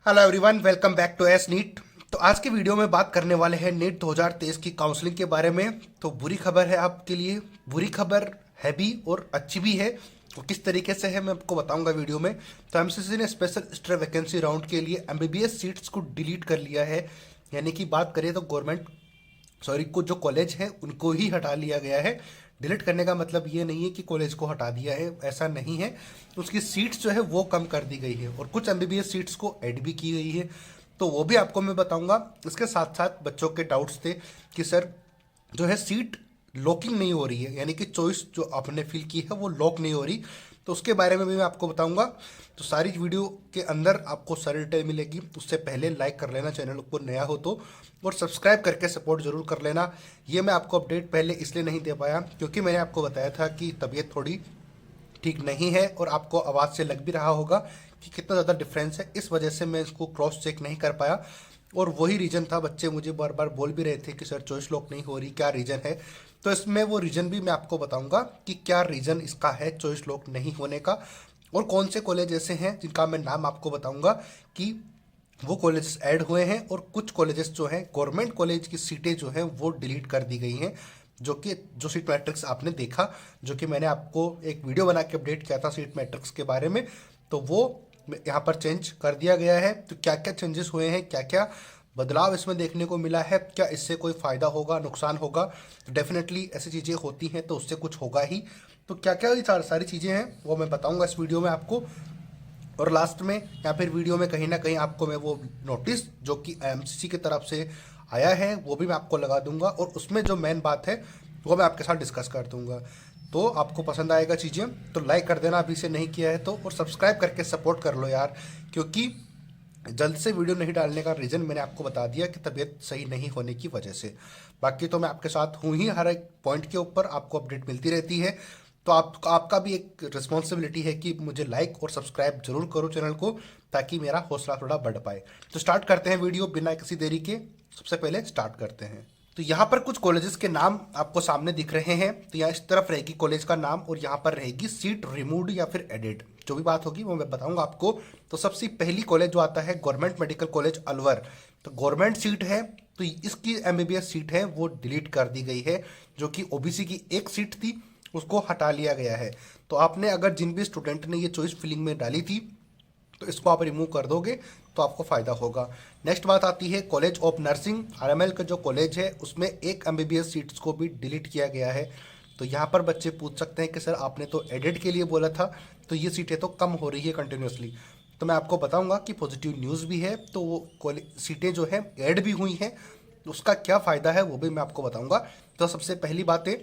Hello everyone, welcome back to ace NEET. तो आज की वीडियो में बात करने वाले हैं नीट 2023 की काउंसलिंग के बारे में। तो बुरी खबर है आपके लिए, बुरी खबर है भी और अच्छी भी है। तो किस तरीके से है मैं आपको बताऊंगा वीडियो में। तो एमसीसी ने स्पेशल एक्स्ट्रा वैकेंसी राउंड के लिए एमबीबीएस सीट्स को डिलीट कर लिया है। यानी कि बात करें तो गवर्नमेंट कुछ जो कॉलेज है उनको ही हटा लिया गया है। डिलीट करने का मतलब ये नहीं है कि कॉलेज को हटा दिया है, ऐसा नहीं है। उसकी सीट्स जो है वो कम कर दी गई है और कुछ एमबीबीएस सीट्स को ऐड भी की गई है। तो वो भी आपको मैं बताऊंगा। इसके साथ साथ बच्चों के डाउट्स थे कि सर जो है सीट लॉकिंग नहीं हो रही है, यानी कि चॉइस जो आपने फिल की है वो लॉक नहीं हो रही। तो उसके बारे में भी मैं आपको बताऊंगा। तो सारी वीडियो के अंदर आपको सारी डिटेल मिलेगी। उससे पहले लाइक कर लेना चैनल को नया हो तो, और सब्सक्राइब करके सपोर्ट जरूर कर लेना। ये मैं आपको अपडेट पहले इसलिए नहीं दे पाया क्योंकि मैंने आपको बताया था कि तबीयत थोड़ी ठीक नहीं है और आपको आवाज़ से लग भी रहा होगा कि कितना ज़्यादा डिफरेंस है। इस वजह से मैं इसको क्रॉस चेक नहीं कर पाया और वही रीज़न था। बच्चे मुझे बार बार बोल भी रहे थे कि सर चॉइस लॉक नहीं हो रही, क्या रीज़न है। तो इसमें वो रीज़न भी मैं आपको बताऊंगा कि क्या रीज़न इसका है चॉइस लॉक नहीं होने का, और कौन से कॉलेज ऐसे हैं जिनका मैं नाम आपको बताऊंगा कि वो कॉलेजेस ऐड हुए हैं, और कुछ कॉलेजेस जो हैं गवर्नमेंट कॉलेज की सीटें जो हैं वो डिलीट कर दी गई हैं। जो सीट मैट्रिक्स आपने देखा, जो कि मैंने आपको एक वीडियो बना के अपडेट किया था सीट मैट्रिक्स के बारे में, तो वो यहाँ पर चेंज कर दिया गया है। तो क्या क्या चेंजेस हुए हैं, क्या क्या बदलाव इसमें देखने को मिला है, क्या इससे कोई फ़ायदा होगा, नुकसान होगा। तो डेफिनेटली ऐसी चीज़ें होती हैं तो उससे कुछ होगा ही। तो क्या क्या ये सारी चीज़ें हैं वो मैं बताऊंगा इस वीडियो में आपको। और लास्ट में या फिर वीडियो में कहीं ना कहीं आपको मैं वो नोटिस जो कि एमसीसी की तरफ से आया है वो भी मैं आपको लगा दूंगा, और उसमें जो मेन बात है वो मैं आपके साथ डिस्कस कर दूंगा। तो आपको पसंद आएगा चीज़ें तो लाइक कर देना अभी से नहीं किया है तो, और सब्सक्राइब करके सपोर्ट कर लो यार। क्योंकि जल्द से वीडियो नहीं डालने का रीज़न मैंने आपको बता दिया कि तबीयत सही नहीं होने की वजह से। बाकी तो मैं आपके साथ हूँ ही, हर एक पॉइंट के ऊपर आपको अपडेट मिलती रहती है। तो आपका भी एक रिस्पॉन्सिबिलिटी है कि मुझे लाइक और सब्सक्राइब जरूर करो चैनल को, ताकि मेरा हौसला थोड़ा बढ़ पाए। तो स्टार्ट करते हैं वीडियो बिना किसी देरी के। सबसे पहले स्टार्ट करते हैं। तो यहाँ पर कुछ कॉलेजेस के नाम आपको सामने दिख रहे हैं। तो यहाँ इस तरफ रहेगी कॉलेज का नाम और यहाँ पर रहेगी सीट रिमूव्ड या फिर एडेड, जो भी बात होगी वो मैं बताऊंगा आपको। तो सबसे पहली कॉलेज जो आता है गवर्नमेंट मेडिकल कॉलेज अलवर। तो गवर्नमेंट सीट है, तो इसकी एमबीबीएस सीट है वो डिलीट कर दी गई है। जो कि ओबीसी की एक सीट थी उसको हटा लिया गया है। तो आपने अगर जिन भी स्टूडेंट ने ये चॉइस फिलिंग में डाली थी तो इसको आप रिमूव कर दोगे तो आपको फ़ायदा होगा। नेक्स्ट बात आती है कॉलेज ऑफ नर्सिंग आरएमएल का जो कॉलेज है उसमें एक एमबीबीएस सीट्स को भी डिलीट किया गया है। तो यहाँ पर बच्चे पूछ सकते हैं कि सर आपने तो एडेड के लिए बोला था, तो ये सीटें तो कम हो रही है कंटिन्यूसली। तो मैं आपको बताऊंगा कि पॉजिटिव न्यूज़ भी है, तो वो सीटें जो है ऐड भी हुई हैं, उसका क्या फ़ायदा है वो भी मैं आपको बताऊंगा। तो सबसे पहली बात है,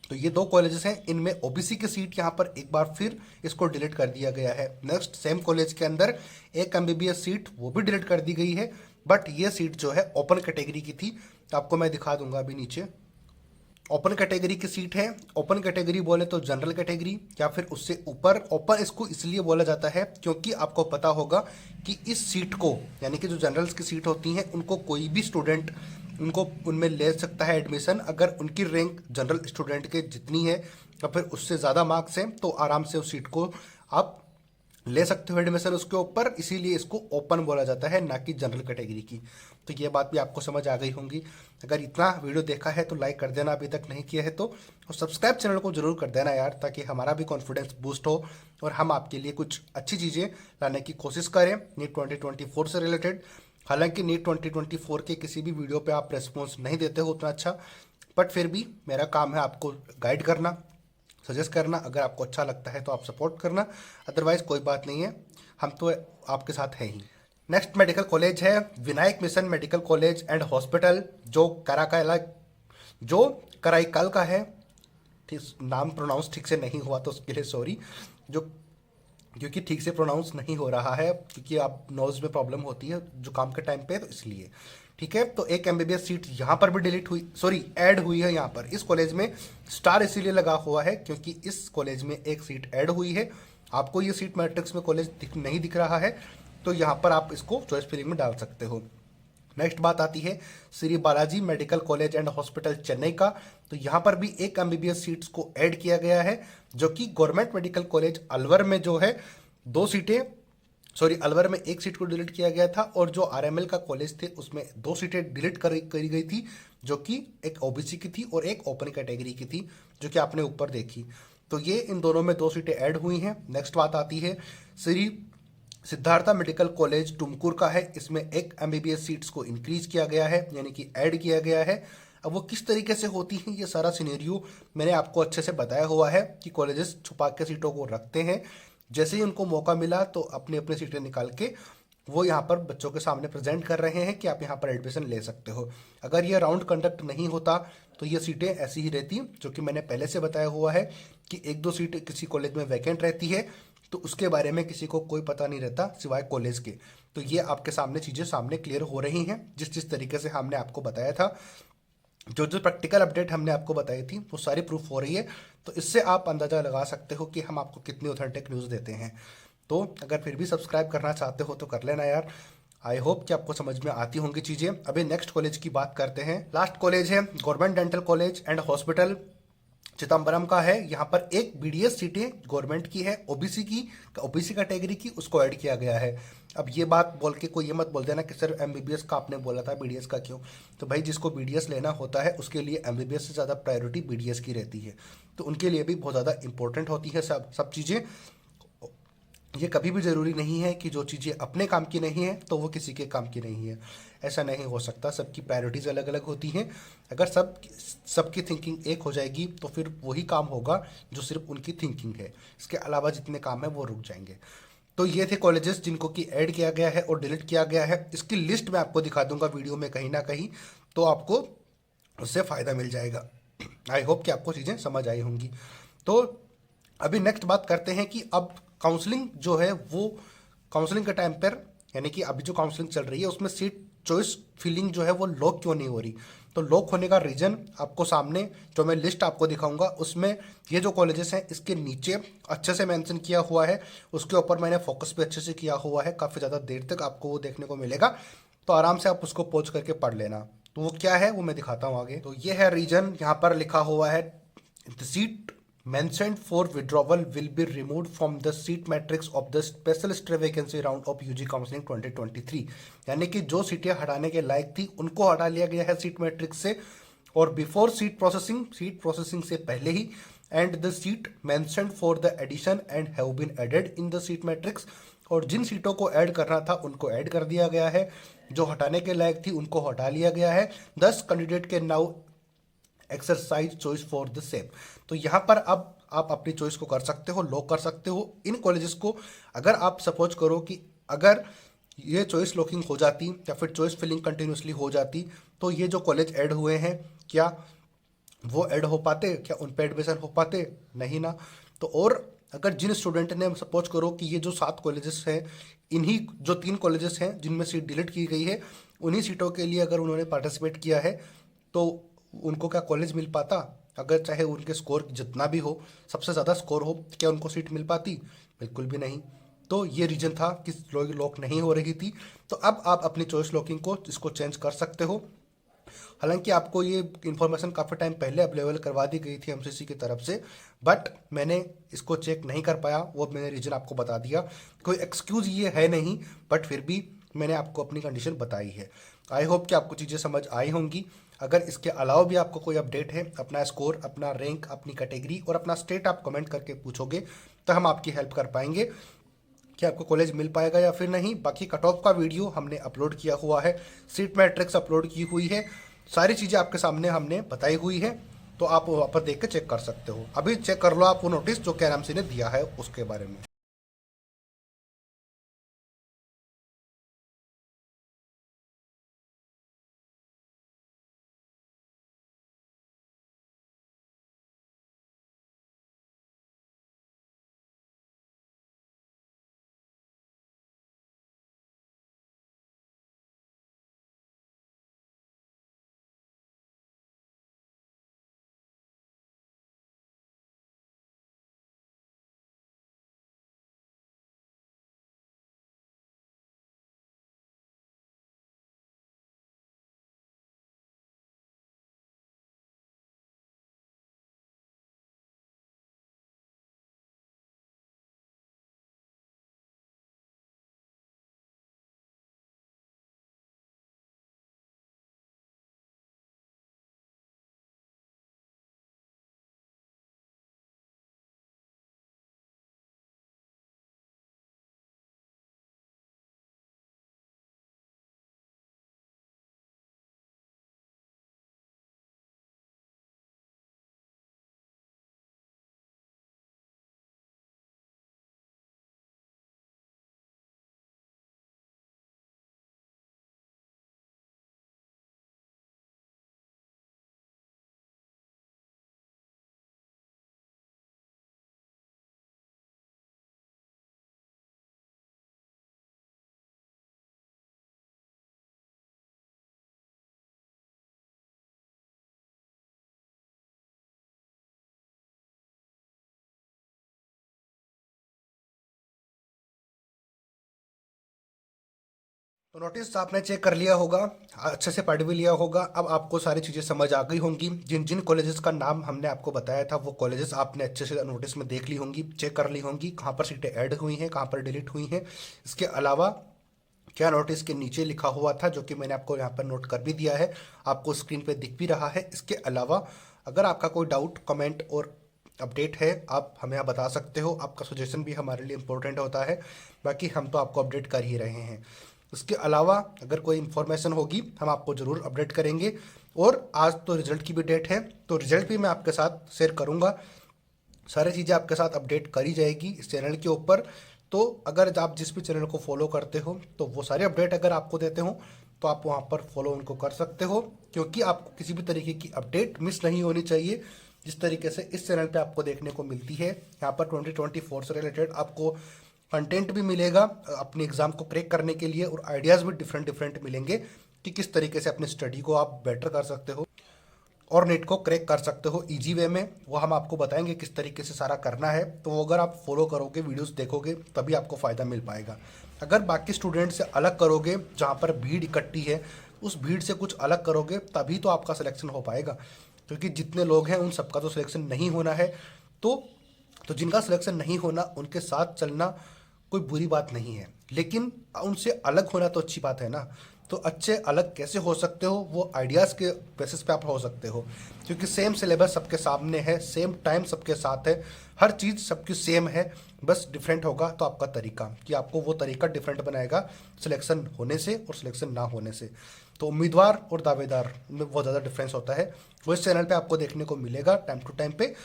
तो ये दो कॉलेजेस हैं, इनमें ओबीसी की सीट यहाँ पर एक बार फिर इसको डिलीट कर दिया गया है। नेक्स्ट सेम कॉलेज के अंदर एक एमबीबीएस सीट वो भी डिलीट कर दी गई है, बट ये सीट जो है ओपन कैटेगरी की थी। तो आपको मैं दिखा दूंगा अभी नीचे। ओपन कैटेगरी की सीट है। ओपन कैटेगरी बोले तो जनरल कैटेगरी या फिर उससे ऊपर। ओपन इसको इसलिए बोला जाता है क्योंकि आपको पता होगा कि इस सीट को, यानी कि जो जनरल्स की सीट होती हैं उनको कोई भी स्टूडेंट उनको उनमें ले सकता है एडमिशन, अगर उनकी रैंक जनरल स्टूडेंट के जितनी है या फिर उससे ज़्यादा मार्क्स हैं तो आराम से उस सीट को आप ले सकते हो एडमिशन उसके ऊपर। इसीलिए इसको ओपन बोला जाता है, ना कि जनरल कैटेगरी की। तो ये बात भी आपको समझ आ गई होंगी। अगर इतना वीडियो देखा है तो लाइक कर देना अभी तक नहीं किया है तो, और सब्सक्राइब चैनल को जरूर कर देना यार, ताकि हमारा भी कॉन्फिडेंस बूस्ट हो और हम आपके लिए कुछ अच्छी चीज़ें लाने की कोशिश करें नीट 2024 से रिलेटेड। हालांकि नीट 2024 के किसी भी वीडियो पे आप रेस्पॉन्स नहीं देते हो उतना अच्छा, बट फिर भी मेरा काम है आपको गाइड करना, सजेस्ट करना। अगर आपको अच्छा लगता है तो आप सपोर्ट करना, अदरवाइज कोई बात नहीं है, हम तो आपके साथ हैं ही। नेक्स्ट मेडिकल कॉलेज है Vinayak mission medical college and hospital, जो जो कराईकल का है। ठीक, नाम प्रोनाउंस ठीक से नहीं हुआ तो उसके लिए सॉरी। जो क्योंकि ठीक से प्रोनाउंस नहीं हो रहा है, क्योंकि आप नोज में प्रॉब्लम होती है जुकाम के टाइम पे, तो इसलिए। ठीक है, तो एक एमबीबीएस सीट यहाँ पर भी डिलीट हुई, सॉरी ऐड हुई है यहाँ पर। इस कॉलेज में स्टार इसीलिए लगा हुआ है क्योंकि इस कॉलेज में एक सीट ऐड हुई है। आपको ये सीट मैट्रिक्स में कॉलेज नहीं दिख रहा है, तो यहाँ पर आप इसको चॉइस फिलिंग में डाल सकते हो। नेक्स्ट बात आती है Shri Balaji medical college and hospital Chennai का। तो यहाँ पर भी एक एमबीबीएस सीट्स को ऐड किया गया है, जो कि गवर्नमेंट मेडिकल कॉलेज अलवर में जो है दो सीटें सॉरी, अलवर में एक सीट को डिलीट किया गया था, और जो आरएमएल का कॉलेज थे उसमें दो सीटें डिलीट करी गई थी, जो कि एक ओबीसी की थी और एक ओपन कैटेगरी की थी, जो कि आपने ऊपर देखी। तो ये इन दोनों में दो सीटें ऐड हुई हैं। नेक्स्ट बात आती है श्री सिद्धार्था मेडिकल कॉलेज तुमकुर का है। इसमें एक एमबीबीएस सीट्स को इंक्रीज किया गया है, यानी कि ऐड किया गया है। अब वो किस तरीके से होती हैं, ये सारा सिनेरियो मैंने आपको अच्छे से बताया हुआ है कि कॉलेजेस छुपा के सीटों को रखते हैं। जैसे ही उनको मौका मिला तो अपनी अपनी सीटें निकाल के वो यहाँ पर बच्चों के सामने प्रेजेंट कर रहे हैं कि आप यहाँ पर एडमिशन ले सकते हो। अगर ये राउंड कंडक्ट नहीं होता तो ये सीटें ऐसी ही रहती, जो कि मैंने पहले से बताया हुआ है कि एक दो सीट किसी कॉलेज में वैकेंट रहती है, तो उसके बारे में किसी को कोई पता नहीं रहता सिवाय कॉलेज के। तो ये आपके सामने चीज़ें सामने क्लियर हो रही हैं, जिस जिस तरीके से हमने आपको बताया था, जो जो प्रैक्टिकल अपडेट हमने आपको बताई थी वो सारी प्रूफ हो रही है। तो इससे आप अंदाज़ा लगा सकते हो कि हम आपको कितनी ऑथेंटिक न्यूज़ देते हैं। तो अगर फिर भी सब्सक्राइब करना चाहते हो तो कर लेना यार। आई होप कि आपको समझ में आती होंगी चीज़ें। अभी नेक्स्ट कॉलेज की बात करते हैं। लास्ट कॉलेज है government dental college and hospital Chidambaram का है। यहाँ पर एक बीडीएस सीटें गवर्नमेंट की है, ओबीसी कैटेगरी की, उसको ऐड किया गया है। अब ये बात बोल के कोई ये मत बोल देना कि सर एमबीबीएस का आपने बोला था, बीडीएस का क्यों? तो भाई जिसको बीडीएस लेना होता है उसके लिए एमबीबीएस से ज़्यादा प्रायोरिटी बीडीएस की रहती है। तो उनके लिए भी बहुत ज़्यादा इंपॉर्टेंट होती है सब सब चीज़ें। ये कभी भी ज़रूरी नहीं है कि जो चीज़ें अपने काम की नहीं है तो वो किसी के काम की नहीं है। ऐसा नहीं हो सकता, सबकी प्रायोरिटीज़ अलग अलग होती हैं। अगर सबकी थिंकिंग एक हो जाएगी तो फिर वही काम होगा जो सिर्फ उनकी थिंकिंग है। इसके अलावा जितने काम है वो रुक जाएंगे। तो ये थे कॉलेजेस जिनको कि ऐड किया गया है और डिलीट किया गया है। इसकी लिस्ट मैं आपको दिखा दूंगा वीडियो में कहीं ना कहीं, तो आपको उससे फ़ायदा मिल जाएगा। आई होप कि आपको चीज़ें समझ आई होंगी। तो अभी नेक्स्ट बात करते हैं कि अब काउंसलिंग जो है वो काउंसलिंग के टाइम पर, यानी कि अभी जो काउंसलिंग चल रही है उसमें सीट चॉइस फिलिंग जो है वो लॉक क्यों नहीं हो रही। तो लॉक होने का रीज़न आपको सामने जो मैं लिस्ट आपको दिखाऊंगा उसमें ये जो कॉलेजेस हैं इसके नीचे अच्छे से मेंशन किया हुआ है। उसके ऊपर मैंने फोकस भी अच्छे से किया हुआ है, काफ़ी ज़्यादा देर तक आपको वो देखने को मिलेगा। तो आराम से आप उसको पॉज करके पढ़ लेना। तो वो क्या है वो मैं दिखाता हूँ आगे। तो ये है रीजन, यहाँ पर लिखा हुआ है the seat mentioned for withdrawal will be removed from the seat matrix of the special stray vacancy round of UG counseling 2023। यानी कि जो सीटें हटाने के लायक थी उनको हटा लिया गया है सीट मैट्रिक्स से, और बिफोर सीट प्रोसेसिंग से पहले ही, and the seat mentioned for the addition and have been added in the seat matrix. और जिन सीटों को ऐड करना था उनको ऐड कर दिया गया है, जो हटाने के लायक थी उनको हटा लिया गया है। 10 कैंडिडेट के now exercise choice for the same. तो यहाँ पर अब आप अपनी चॉइस को कर सकते हो, लॉक कर सकते हो इन कॉलेजेस को। अगर आप सपोज करो कि अगर ये चॉइस लॉकिंग हो जाती या फिर चॉइस फिलिंग कंटिन्यूसली हो जाती, तो ये जो कॉलेज ऐड हुए हैं क्या वो ऐड हो पाते, क्या उन पे एडमिशन हो पाते? नहीं ना। तो और अगर जिन स्टूडेंट ने सपोज करो कि ये जो 7 कॉलेजेस हैं, इन्हीं जो 3 कॉलेजेस हैं जिनमें सीट डिलीट की गई है, उन्हीं सीटों के लिए अगर उन्होंने पार्टिसिपेट किया है तो उनको क्या कॉलेज मिल पाता? अगर चाहे उनके स्कोर जितना भी हो, सबसे ज़्यादा स्कोर हो, क्या उनको सीट मिल पाती? बिल्कुल भी नहीं। तो ये रीजन था कि लॉक नहीं हो रही थी। तो अब आप अपनी चॉइस लॉकिंग को इसको चेंज कर सकते हो। हालांकि आपको ये इन्फॉर्मेशन काफ़ी टाइम पहले अवेलेबल करवा दी गई थी एमसीसी की तरफ से, बट मैंने इसको चेक नहीं कर पाया, वो मैंने रीज़न आपको बता दिया। कोई एक्सक्यूज़ ये है नहीं, बट फिर भी मैंने आपको अपनी कंडीशन बताई है। आई होप कि आपको चीज़ें समझ आई होंगी। अगर इसके अलावा भी आपको कोई अपडेट है, अपना स्कोर, अपना रैंक, अपनी कैटेगरी और अपना स्टेट आप कमेंट करके पूछोगे तो हम आपकी हेल्प कर पाएंगे कि आपको कॉलेज मिल पाएगा या फिर नहीं। बाकी कट ऑफ का वीडियो हमने अपलोड किया हुआ है, सीट मैट्रिक्स अपलोड की हुई है, सारी चीज़ें आपके सामने हमने बताई हुई है। तो आप वहाँ पर देख के चेक कर सकते हो। अभी चेक कर लो आप वो नोटिस जो कैराम ने दिया है उसके बारे में। तो नोटिस आपने चेक कर लिया होगा, अच्छे से पढ़ भी लिया होगा। अब आपको सारी चीज़ें समझ आ गई होंगी। जिन जिन कॉलेजेस का नाम हमने आपको बताया था वो कॉलेजेस आपने अच्छे से नोटिस में देख ली होंगी, चेक कर ली होंगी, कहाँ पर सीटें ऐड हुई हैं, कहाँ पर डिलीट हुई हैं। इसके अलावा क्या नोटिस के नीचे लिखा हुआ था, जो कि मैंने आपको यहाँ पर नोट कर भी दिया है, आपको स्क्रीन पे दिख भी रहा है। इसके अलावा अगर आपका कोई डाउट, कमेंट और अपडेट है, आप हमें बता सकते हो। आपका सजेशन भी हमारे लिए इम्पोर्टेंट होता है, बाकी हम तो आपको अपडेट कर ही रहे हैं। इसके अलावा अगर कोई इन्फॉर्मेशन होगी हम आपको ज़रूर अपडेट करेंगे। और आज तो रिजल्ट की भी डेट है, तो रिजल्ट भी मैं आपके साथ शेयर करूँगा। सारी चीज़ें आपके साथ अपडेट करी जाएगी इस चैनल के ऊपर। तो अगर आप जिस भी चैनल को फॉलो करते हो तो वो सारे अपडेट अगर आपको देते हो तो आप वहाँ पर फॉलो उनको कर सकते हो, क्योंकि आपको किसी भी तरीके की अपडेट मिस नहीं होनी चाहिए। जिस तरीके से इस चैनल पे आपको देखने को मिलती है, यहाँ पर 2024 से रिलेटेड आपको कंटेंट भी मिलेगा अपने एग्ज़ाम को क्रैक करने के लिए, और आइडियाज़ भी डिफरेंट डिफरेंट मिलेंगे कि किस तरीके से अपनी स्टडी को आप बेटर कर सकते हो और नेट को क्रैक कर सकते हो इजी वे में। वो हम आपको बताएंगे किस तरीके से सारा करना है। तो वो अगर आप फॉलो करोगे, वीडियोस देखोगे, तभी आपको फ़ायदा मिल पाएगा। अगर बाकी स्टूडेंट से अलग करोगे, जहाँ पर भीड़ इकट्ठी है उस भीड़ से कुछ अलग करोगे, तभी तो आपका सिलेक्शन हो पाएगा। क्योंकि जितने लोग हैं उन सबका तो सिलेक्शन नहीं होना है। तो जिनका सिलेक्शन नहीं होना उनके साथ चलना कोई बुरी बात नहीं है, लेकिन उनसे अलग होना तो अच्छी बात है ना। तो अच्छे अलग कैसे हो सकते हो, वो आइडियाज़ के बेसिस पे आप हो सकते हो, क्योंकि सेम सिलेबस सबके सामने है, सेम टाइम सबके साथ है, हर चीज़ सबकी सेम है, बस डिफरेंट होगा तो आपका तरीका, कि आपको वो तरीका डिफरेंट बनाएगा सिलेक्शन होने से और सिलेक्शन ना होने से। तो उम्मीदवार और दावेदार में बहुत ज़्यादा डिफरेंस होता है, वो इस चैनल पे आपको देखने को मिलेगा टाइम टू टाइम पे।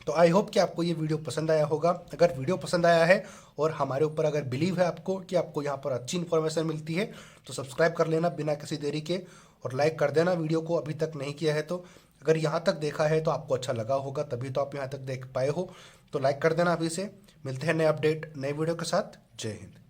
तो आई होप कि आपको ये वीडियो पसंद आया होगा। अगर वीडियो पसंद आया है और हमारे ऊपर अगर बिलीव है आपको कि आपको यहाँ पर अच्छी इन्फॉर्मेशन मिलती है, तो सब्सक्राइब कर लेना बिना किसी देरी के, और लाइक कर देना वीडियो को अभी तक नहीं किया है तो। अगर यहाँ तक देखा है तो आपको अच्छा लगा होगा, तभी तो आप यहाँ तक देख पाए हो। तो लाइक कर देना अभी से। मिलते हैं नए अपडेट, नए वीडियो के साथ। जय हिंद।